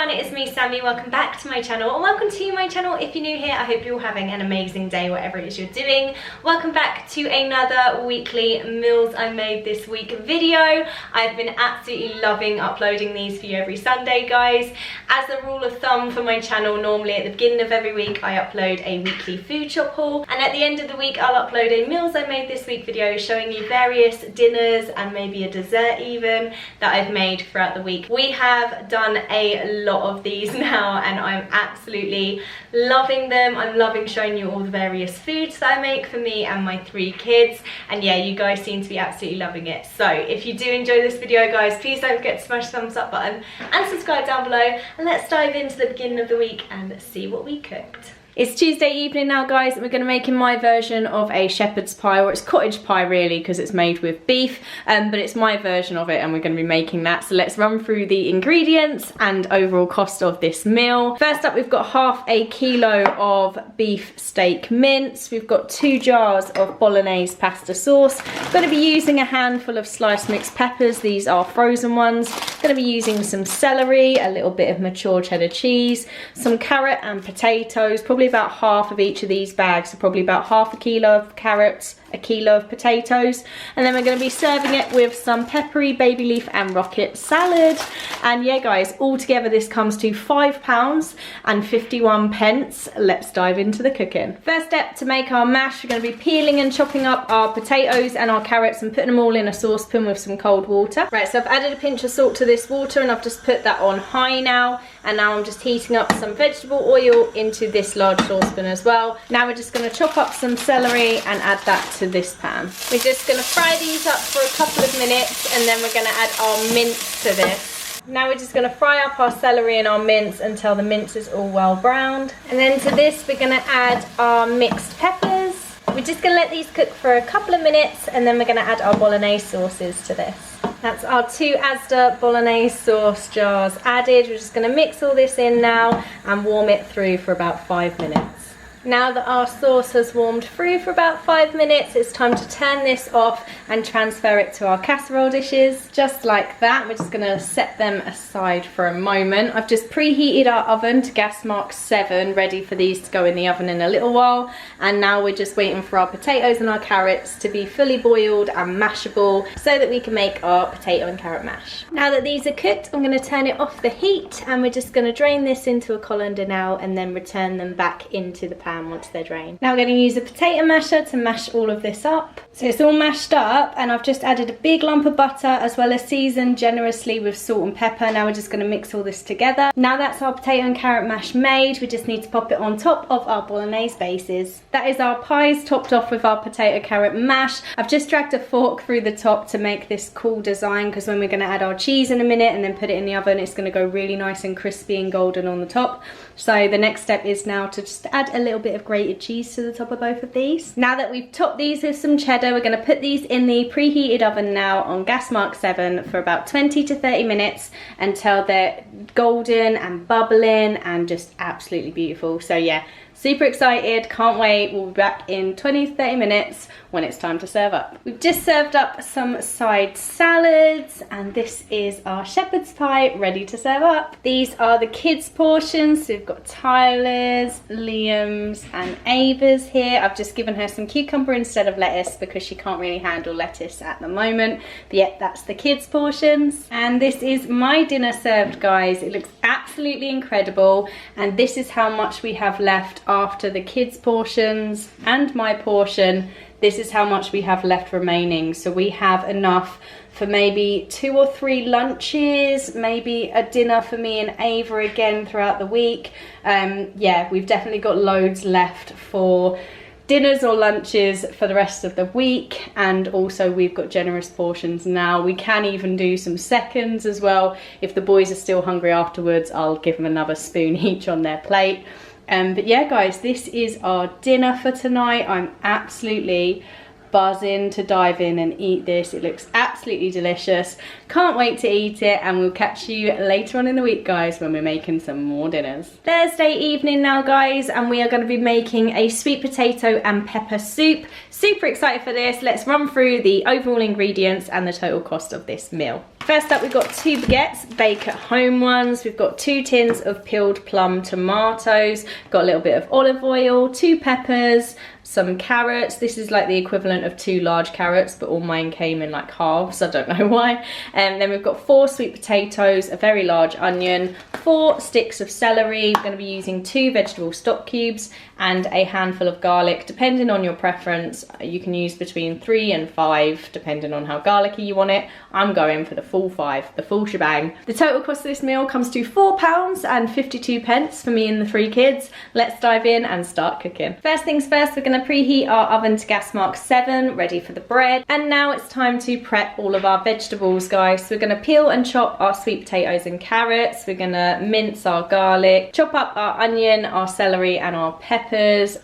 everyone, it's me Sammy. Welcome back to my channel, and welcome to my channel if you're new here. I hope you're all having an amazing day whatever it is you're doing. Welcome back to another weekly meals I made this week video. I've been absolutely loving uploading these for you every Sunday, guys. As a rule of thumb for my channel, normally at the beginning of every week I upload a weekly food shop haul, and at the end of the week I'll upload a meals I made this week video showing you various dinners and maybe a dessert even that I've made throughout the week. We have done a lot of these now and I'm absolutely loving them. I'm loving showing you all the various foods that I make for me and my 3 kids, and yeah, you guys seem to be absolutely loving it. So if you do enjoy this video, guys, please don't forget to smash the thumbs up button and subscribe down below, and let's dive into the beginning of the week and see what we cooked. It's Tuesday evening now, guys, and we're going to make in my version of a shepherd's pie, or it's cottage pie really because it's made with beef, but it's my version of it and we're going to be making that. So let's run through the ingredients and overall cost of this meal. First up, we've got half a kilo of beef steak mince. We've got 2 jars of bolognese pasta sauce. Going to be using a handful of sliced mixed peppers. These are frozen ones. Going to be using some celery, a little bit of mature cheddar cheese, some carrot and potatoes, probably about half of each of these bags, so probably about half a kilo of carrots, a kilo of potatoes, and then we're going to be serving it with some peppery baby leaf and rocket salad. And yeah, guys, altogether this comes to £5.51. Let's dive into the cooking. First step, to make our mash, we're going to be peeling and chopping up our potatoes and our carrots and putting them all in a saucepan with some cold water. Right, so I've added a pinch of salt to this water and I've just put that on high now, and now I'm just heating up some vegetable oil into this large saucepan as well. Now we're just going to chop up some celery and add that to this pan. We're just going to fry these up for a couple of minutes and then we're going to add our mince to this. Now we're just going to fry up our celery and our mince until the mince is all well browned. And then to this we're going to add our mixed peppers. We're just going to let these cook for a couple of minutes and then we're going to add our bolognese sauces to this. That's our 2 Asda bolognese sauce jars added. We're just going to mix all this in now and warm it through for about 5 minutes. Now that our sauce has warmed through for about 5 minutes, it's time to turn this off and transfer it to our casserole dishes. Just like that, we're just going to set them aside for a moment. I've just preheated our oven to gas mark 7, ready for these to go in the oven in a little while. And now we're just waiting for our potatoes and our carrots to be fully boiled and mashable so that we can make our potato and carrot mash. Now that these are cooked, I'm going to turn it off the heat and we're just going to drain this into a colander now and then return them back into the pan once they're drained. Now we're going to use a potato masher to mash all of this up. So it's all mashed up and I've just added a big lump of butter as well as seasoned generously with salt and pepper. Now we're just going to mix all this together. Now that's our potato and carrot mash made, we just need to pop it on top of our bolognese bases. That is our pies topped off with our potato carrot mash. I've just dragged a fork through the top to make this cool design because when we're going to add our cheese in a minute and then put it in the oven, it's going to go really nice and crispy and golden on the top. So the next step is now to just add a little bit of grated cheese to the top of both of these. Now that we've topped these with some cheddar, we're going to put these in the preheated oven now on gas mark 7 for about 20 to 30 minutes until they're golden and bubbling and just absolutely beautiful. So yeah, super excited, can't wait. We'll be back in 20 to 30 minutes when it's time to serve up. We've just served up some side salads and this is our shepherd's pie ready to serve up. These are the kids' portions. So we've got Tyler's, Liam's and Ava's here. I've just given her some cucumber instead of lettuce because she can't really handle lettuce at the moment. But yeah, that's the kids' portions. And this is my dinner served, guys. It looks absolutely incredible. And this is how much we have left after the kids' portions and my portion. This is how much we have left remaining. So we have enough for maybe 2 or 3 lunches, maybe a dinner for me and Ava again throughout the week. Yeah, we've definitely got loads left for dinners or lunches for the rest of the week, and also we've got generous portions now. We can even do some seconds as well. If the boys are still hungry afterwards, I'll give them another spoon each on their plate. But yeah, guys, this is our dinner for tonight. I'm absolutely buzzing to dive in and eat this. It looks absolutely delicious. Can't wait to eat it, and we'll catch you later on in the week, guys, when we're making some more dinners. Thursday evening now, guys, and we are going to be making a sweet potato and pepper soup. Super excited for this. Let's run through the overall ingredients and the total cost of this meal. First up, we've got 2 baguettes, bake at home ones. We've got 2 tins of peeled plum tomatoes, got a little bit of olive oil, 2 peppers, some carrots. This is like the equivalent of 2 large carrots, but all mine came in like halves, I don't know why. And then we've got 4 sweet potatoes, a very large onion, 4 sticks of celery. We're going to be using 2 vegetable stock cubes and a handful of garlic. Depending on your preference, you can use between 3 and 5 depending on how garlicky you want it. I'm going for the full 5, the full shebang. The total cost of this meal comes to £4.52 for me and the 3 kids. Let's dive in and start cooking. First things first, we're going to preheat our oven to gas mark 7, ready for the bread. And now it's time to prep all of our vegetables, guys. So we're going to peel and chop our sweet potatoes and carrots. We're going to mince our garlic, chop up our onion, our celery and our peppers.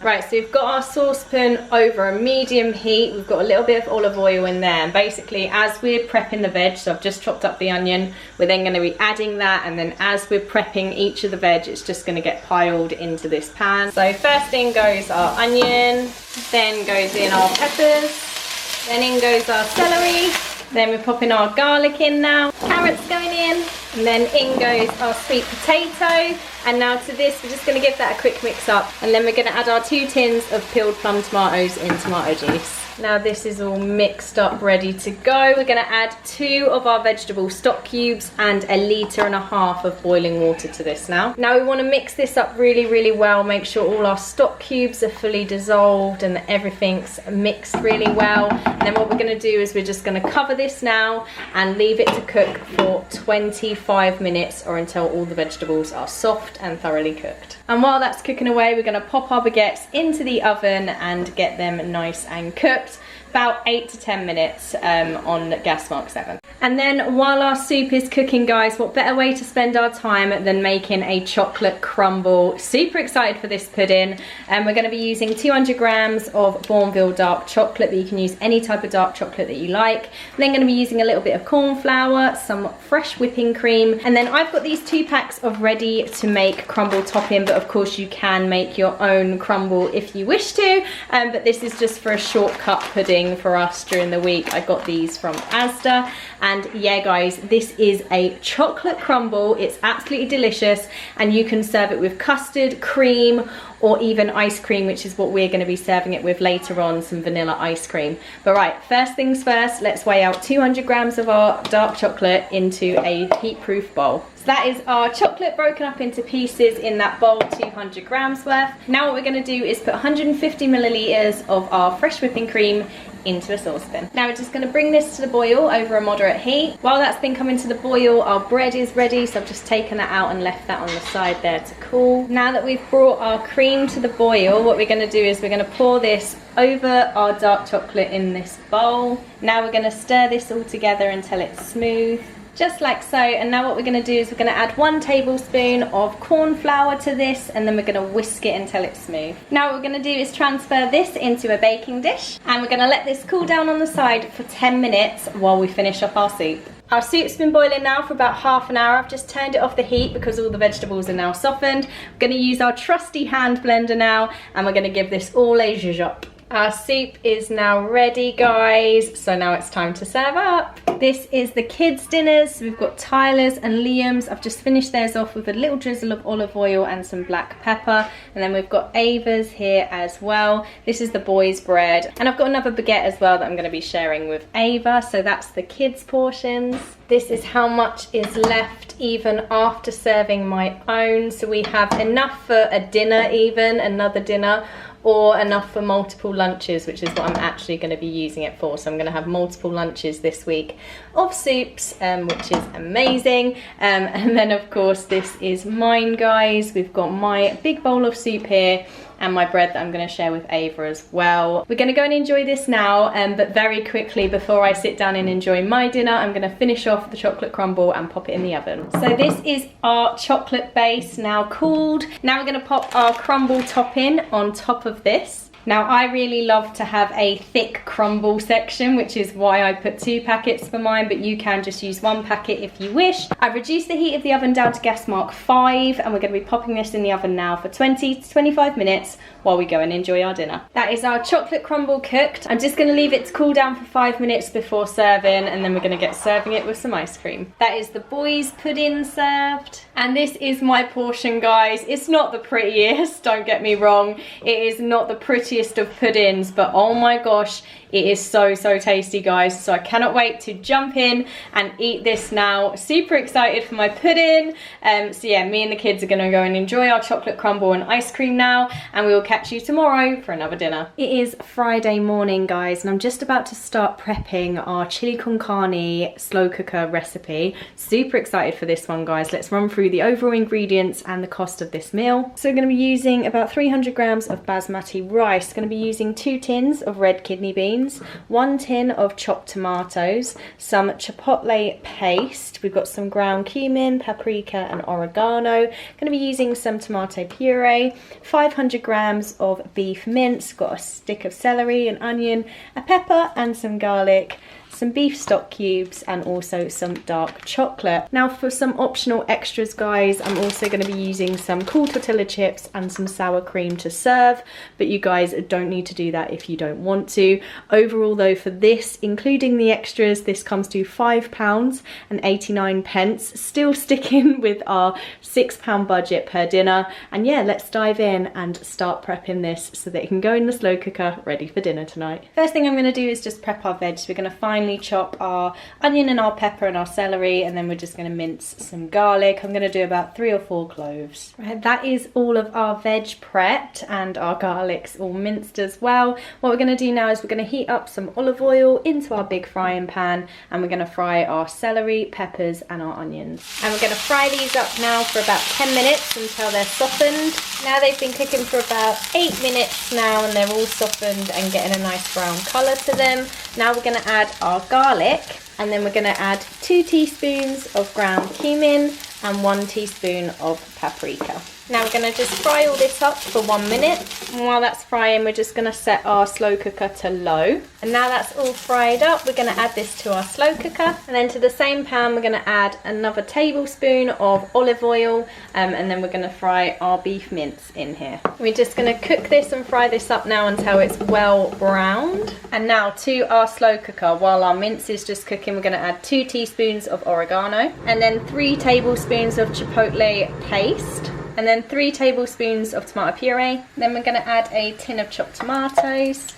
Right, so we've got our saucepan over a medium heat. We've got a little bit of olive oil in there, and basically as we're prepping the veg, so I've just chopped up the onion, we're then going to be adding that, and then as we're prepping each of the veg, it's just going to get piled into this pan. So first in goes our onion, then goes in our peppers, then in goes our celery, then we're popping our garlic in now, carrots going in, and then in goes our sweet potato. And now to this, we're just going to give that a quick mix up, and then we're going to add our 2 tins of peeled plum tomatoes in tomato juice. Now this is all mixed up, ready to go. We're going to add 2 of our vegetable stock cubes and 1.5 litres of boiling water to this now. Now we want to mix this up really, really well. Make sure all our stock cubes are fully dissolved and that everything's mixed really well. And then what we're going to do is we're just going to cover this now and leave it to cook for 25 minutes or until all the vegetables are soft and thoroughly cooked. And while that's cooking away, we're going to pop our baguettes into the oven and get them nice and cooked. About 8 to 10 minutes on gas mark 7. And then while our soup is cooking, guys, what better way to spend our time than making a chocolate crumble. Super excited for this pudding. We're going to be using 200 grams of Bournville dark chocolate, but you can use any type of dark chocolate that you like. I'm then going to be using a little bit of corn flour, some fresh whipping cream, and then I've got these 2 packs of ready to make crumble topping, but of course you can make your own crumble if you wish to, but this is just for a shortcut pudding for us during the week. I got these from Asda, and yeah guys, this is a chocolate crumble. It's absolutely delicious, and you can serve it with custard, cream, or even ice cream, which is what we're going to be serving it with later on, some vanilla ice cream. But right, first things first, let's weigh out 200 grams of our dark chocolate into a heat-proof bowl. So that is our chocolate broken up into pieces in that bowl, 200 grams worth. Now what we're going to do is put 150 milliliters of our fresh whipping cream into a saucepan. Now we're just going to bring this to the boil over a moderate heat. While that's been coming to the boil, our bread is ready, so I've just taken that out and left that on the side there to cool. Now that we've brought our cream to the boil, what we're going to do is we're going to pour this over our dark chocolate in this bowl. Now we're going to stir this all together until it's smooth, just like so. And now what we're going to do is we're going to add 1 tablespoon of corn flour to this, and then we're going to whisk it until it's smooth. Now what we're going to do is transfer this into a baking dish, and we're going to let this cool down on the side for 10 minutes while we finish up our soup. Our soup's been boiling now for about half an hour. I've just turned it off the heat because all the vegetables are now softened. We're going to use our trusty hand blender now, and we're going to give this all a zhuzh up. Our soup is now ready, guys, so now it's time to serve up. This is the kids' dinners. We've got Tyler's and Liam's. I've just finished theirs off with a little drizzle of olive oil and some black pepper. And then we've got Ava's here as well. This is the boys' bread. And I've got another baguette as well that I'm going to be sharing with Ava. So that's the kids' portions. This is how much is left even after serving my own. So we have enough for a dinner even, another dinner, or enough for multiple lunches, which is what I'm actually going to be using it for. So I'm going to have multiple lunches this week of soups, which is amazing. And then of course this is mine, guys. We've got my big bowl of soup here and my bread that I'm going to share with Ava as well. We're going to go and enjoy this now, but very quickly before I sit down and enjoy my dinner, I'm going to finish off the chocolate crumble and pop it in the oven. So this is our chocolate base now cooled. Now we're going to pop our crumble topping on top of this. Now I really love to have a thick crumble section, which is why I put 2 packets for mine, but you can just use 1 packet if you wish. I've reduced the heat of the oven down to gas mark 5, and we're going to be popping this in the oven now for 20 to 25 minutes while we go and enjoy our dinner. That is our chocolate crumble cooked. I'm just going to leave it to cool down for 5 minutes before serving, and then we're going to get serving it with some ice cream. That is the boys' pudding served. And this is my portion, guys. It's not the prettiest, don't get me wrong. It is not the prettiest of puddings, but oh my gosh, it is so tasty, guys. So I cannot wait to jump in and eat this now. Super excited for my pudding. So yeah, me and the kids are gonna go and enjoy our chocolate crumble and ice cream now, and we will catch you tomorrow for another dinner. It is Friday morning, guys, and I'm just about to start prepping our chili con carne slow cooker recipe. Super excited for this one, guys. Let's run through the overall ingredients and the cost of this meal. So we're gonna be using about 300 grams of basmati rice. Gonna be using 2 tins of red kidney beans, 1 tin of chopped tomatoes, some chipotle paste, we've got some ground cumin, paprika and oregano. Going to be using some tomato puree, 500 grams of beef mince, got a stick of celery, an onion, a pepper and some garlic, some beef stock cubes, and also some dark chocolate. Now for some optional extras, guys, I'm also going to be using some cool tortilla chips and some sour cream to serve, but you guys don't need to do that if you don't want to. Overall though, for this, including the extras, this comes to £5.89, still sticking with our £6 budget per dinner. And yeah, let's dive in and start prepping this so that it can go in the slow cooker ready for dinner tonight. First thing I'm going to do is just prep our veg. So we're going to finally chop our onion and our pepper and our celery, and then we're just going to mince some garlic. I'm going to do about 3 or 4 cloves. Right, that is all of our veg prepped, and our garlic's all minced as well. What we're going to do now is we're going to heat up some olive oil into our big frying pan, and we're going to fry our celery, peppers and our onions. And we're going to fry these up now for about 10 minutes until they're softened. Now they've been cooking for about 8 minutes now, and they're all softened and getting a nice brown colour to them. Now we're going to add our garlic, and then we're going to add 2 teaspoons of ground cumin and 1 teaspoon of paprika. Now we're going to just fry all this up for 1 minute, and while that's frying we're just going to set our slow cooker to low. And now that's all fried up, we're going to add this to our slow cooker, and then to the same pan we're going to add another tablespoon of olive oil, and then we're going to fry our beef mince in here. We're just going to cook this and fry this up now until it's well browned. And now to our slow cooker, while our mince is just cooking, we're going to add 2 teaspoons of oregano, and then 3 tablespoons of chipotle paste, and then 3 tablespoons of tomato puree. Then we're going to add a tin of chopped tomatoes.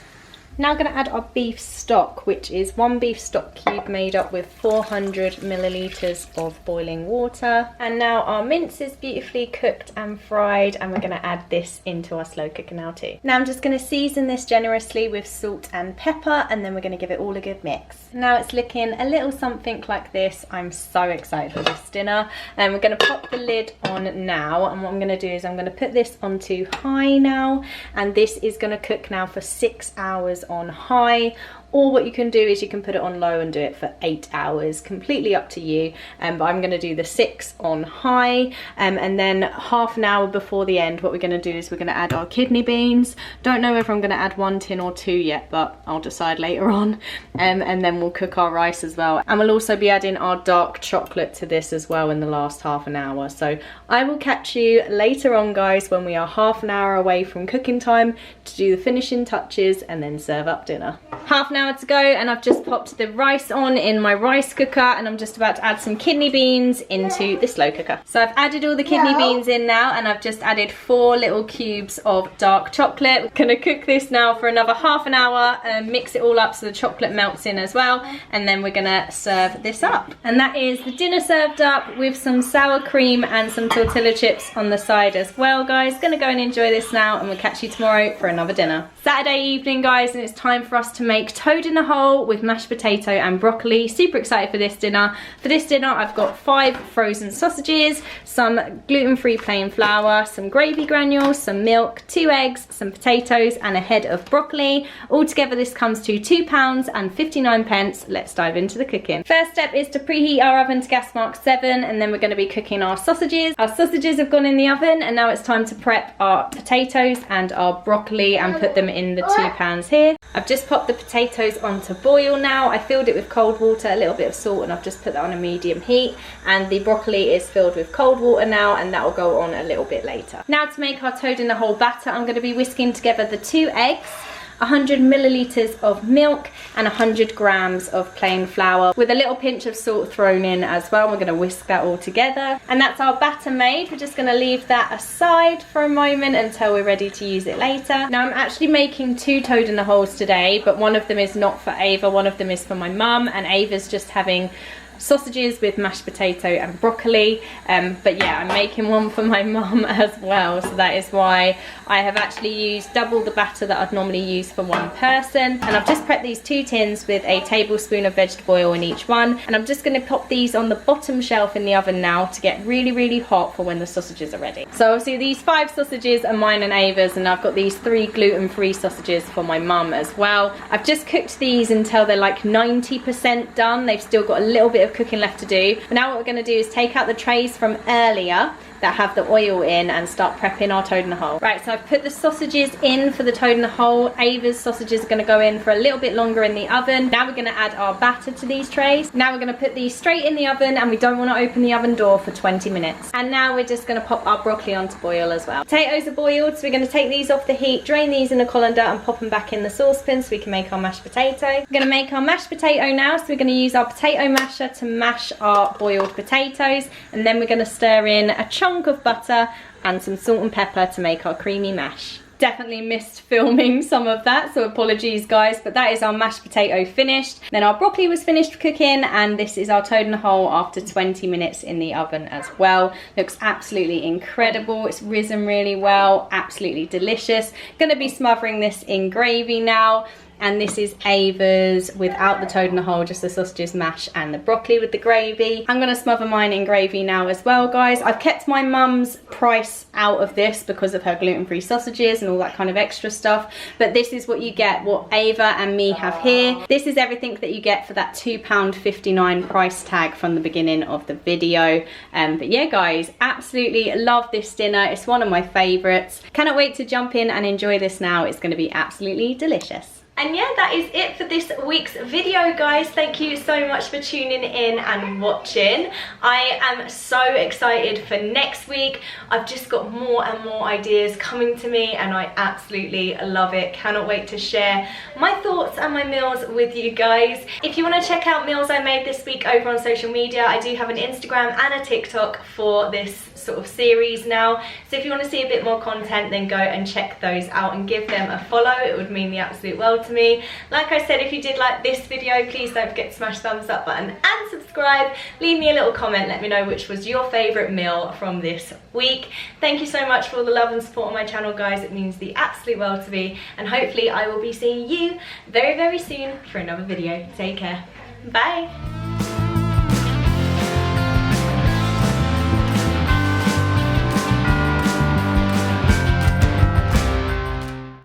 Now I'm going to add our beef stock, which is 1 beef stock cube made up with 400 millilitres of boiling water. And now our mince is beautifully cooked and fried, and we're going to add this into our slow cooker now too. Now I'm just going to season this generously with salt and pepper, and then we're going to give it all a good mix. Now it's looking a little something like this. I'm so excited for this dinner. And we're going to pop the lid on now, and what I'm going to do is I'm going to put this onto high now, and this is going to cook now for 6 hours on high. Or what you can do is you can put it on low and do it for 8 hours, completely up to you. But I'm going to do the 6 on high, and then half an hour before the end, what we're going to do is we're going to add our kidney beans. Don't know if I'm going to add 1 tin or 2 yet, but I'll decide later on. And then we'll cook our rice as well, and we'll also be adding our dark chocolate to this as well in the last half an hour. So I will catch you later on, guys, when we are half an hour away from cooking time to do the finishing touches and then serve up dinner. Half an hour to go, and I've just popped the rice on in my rice cooker, and I'm just about to add some kidney beans into the slow cooker. So I've added all the kidney beans in now, and I've just added 4 little cubes of dark chocolate. We're gonna cook this now for another half an hour and mix it all up so the chocolate melts in as well, and then we're gonna serve this up. And that is the dinner served up with some sour cream and some tortilla chips on the side as well, guys. Gonna go and enjoy this now, and we'll catch you tomorrow for another dinner. Saturday evening, guys, and it's time for us to make toast toad in a hole with mashed potato and broccoli. Super excited for this dinner. For this dinner, I've got 5 frozen sausages, some gluten-free plain flour, some gravy granules, some milk, 2 eggs, some potatoes, and a head of broccoli. Altogether, this comes to £2.59. Let's dive into the cooking. First step is to preheat our oven to gas mark 7, and then we're going to be cooking our sausages. Our sausages have gone in the oven, and now it's time to prep our potatoes and our broccoli and put them in the 2 pans here. I've just popped the potatoes onto boil now. I filled it with cold water, a little bit of salt, and I've just put that on a medium heat. And the broccoli is filled with cold water now, and that will go on a little bit later. Now to make our toad in the hole batter, I'm going to be whisking together the 2 eggs, 100 milliliters of milk, and 100 grams of plain flour with a little pinch of salt thrown in as well. We're going to whisk that all together, and that's our batter made. We're just going to leave that aside for a moment until we're ready to use it later. Now I'm actually making 2 toad in the holes today, but one of them is not for Ava, one of them is for my mum, and Ava's just having sausages with mashed potato and broccoli, but yeah, I'm making one for my mum as well, so that is why I have actually used double the batter that I'd normally use for one person. And I've just prepped these 2 tins with a tablespoon of vegetable oil in each one, and I'm just going to pop these on the bottom shelf in the oven now to get really hot for when the sausages are ready. So obviously these 5 sausages are mine and Ava's, and I've got these 3 gluten-free sausages for my mum as well. I've just cooked these until they're like 90% done. They've still got a little bit of cooking left to do, but now what we're going to do is take out the trays from earlier that have the oil in and start prepping our toad in the hole. Right, so I've put the sausages in for the toad in the hole. Ava's sausages are going to go in for a little bit longer in the oven. Now we're going to add our batter to these trays. Now we're going to put these straight in the oven, and we don't want to open the oven door for 20 minutes. And now we're just going to pop our broccoli onto boil as well. Potatoes are boiled, so we're going to take these off the heat, drain these in a colander, and pop them back in the saucepan so we can make our mashed potato. We're going to make our mashed potato now, so we're going to use our potato masher to mash our boiled potatoes, and then we're going to stir in a chunk of butter and some salt and pepper to make our creamy mash. Definitely missed filming some of that, so apologies guys, but that is our mashed potato finished. Then our broccoli was finished cooking, and this is our toad in the hole after 20 minutes in the oven as well. Looks absolutely incredible. It's risen really well, absolutely delicious. Gonna be smothering this in gravy now. And this is Ava's without the toad in the hole, just the sausages, mash, and the broccoli with the gravy. I'm gonna smother mine in gravy now as well, guys. I've kept my mum's price out of this because of her gluten-free sausages and all that kind of extra stuff. But this is what you get, what Ava and me have here. This is everything that you get for that £2.59 price tag from the beginning of the video. But yeah, guys, absolutely love this dinner. It's one of my favorites. Cannot wait to jump in and enjoy this now. It's gonna be absolutely delicious. And yeah, that is it for this week's video, guys. Thank you so much for tuning in and watching. I am so excited for next week. I've just got more and more ideas coming to me, and I absolutely love it. Cannot wait to share my thoughts and my meals with you guys. If you want to check out meals I made this week over on social media, I do have an Instagram and a TikTok for this sort of series now. So if you want to see a bit more content, then go and check those out and give them a follow. It would mean the absolute world to me. Like I said, if you did like this video, please don't forget to smash the thumbs up button and subscribe. Leave me a little comment, let me know which was your favourite meal from this week. Thank you so much for all the love and support on my channel, guys. It means the absolute world to me, and hopefully I will be seeing you very soon for another video. Take care. Bye.